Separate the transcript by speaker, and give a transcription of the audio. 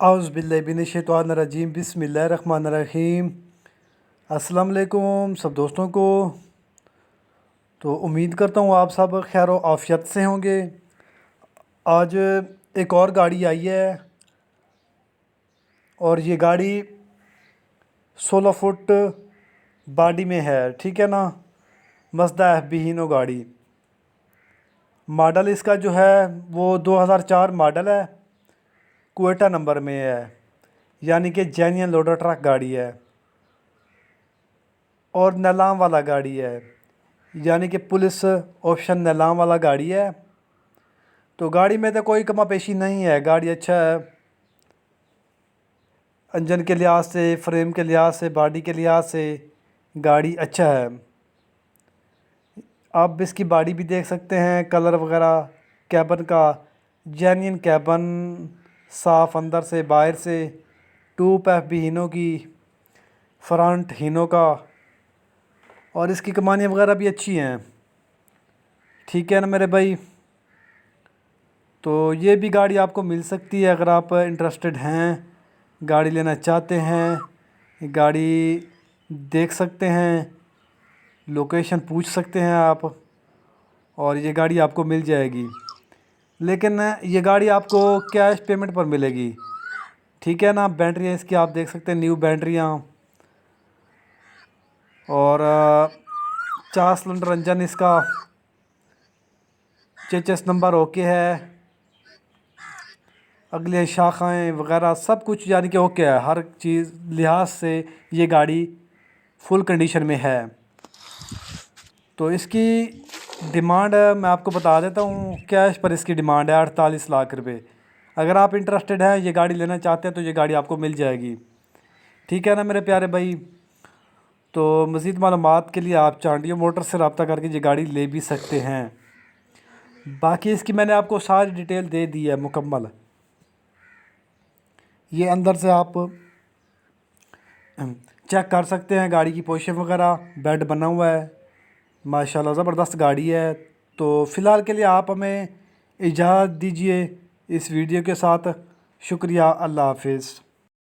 Speaker 1: औज़ुबिल्लाहिमिनश्शैतानिर्रजीम बिस्मिल्लाहिर्रहमानिर्रहीम। अस्सलाम वालेकुम सब दोस्तों को। तो उम्मीद करता हूँ आप सब खैर व आफ़ियत से होंगे। आज एक और गाड़ी आई है और ये गाड़ी 16 फुट बॉडी में है, ठीक है ना। मज़दा FB हीनो गाड़ी। मॉडल इसका जो है वो 2004 मॉडल है, क्वेटा नंबर में है, यानी कि जेन्युइन लोडर ट्रक गाड़ी है और नीलाम वाला गाड़ी है, यानी कि पुलिस ऑप्शन नीलाम वाला गाड़ी है। तो गाड़ी में तो कोई कमा पेशी नहीं है, गाड़ी अच्छा है। इंजन के लिहाज से, फ्रेम के लिहाज से, बॉडी के लिहाज से गाड़ी अच्छा है। आप इसकी बॉडी भी देख सकते हैं, कलर वगैरह कैबन का जेन्युइन कैबन, साफ़ अंदर से बाहर से, टूप FB हीनो की, फ्रंट हीनो का, और इसकी कमानियाँ वगैरह भी अच्छी हैं, ठीक है ना मेरे भाई। तो ये भी गाड़ी आपको मिल सकती है अगर आप इंटरेस्टेड हैं, गाड़ी लेना चाहते हैं। गाड़ी देख सकते हैं, लोकेशन पूछ सकते हैं आप, और ये गाड़ी आपको मिल जाएगी। लेकिन ये गाड़ी आपको कैश पेमेंट पर मिलेगी, ठीक है ना। बैटरियाँ इसकी आप देख सकते हैं, न्यू बैटरियाँ, और 4 सिलेंडर इंजन इसका, चेचस नंबर ओके है, अगले शाखाएं वगैरह सब कुछ यानी कि ओके है। हर चीज़ लिहाज से ये गाड़ी फुल कंडीशन में है। तो इसकी डिमांड मैं आपको बता देता हूँ, कैश पर इसकी डिमांड है 48 लाख रुपए। अगर आप इंटरेस्टेड हैं, ये गाड़ी लेना चाहते हैं, तो ये गाड़ी आपको मिल जाएगी, ठीक है ना मेरे प्यारे भाई। तो मज़ीद मालूमात के लिए आप चांडियो मोटर से रब्ता करके ये गाड़ी ले भी सकते हैं। बाकी इसकी मैंने आपको सारी डिटेल दे दी है मुकम्मल। ये अंदर से आप चेक कर सकते हैं, गाड़ी की पोजीशन वगैरह, बेड बना हुआ है, माशाल्लाह ज़बरदस्त गाड़ी है। तो फ़िलहाल के लिए आप हमें इजाज़त दीजिए इस वीडियो के साथ। शुक्रिया, अल्लाह हाफ़िज़।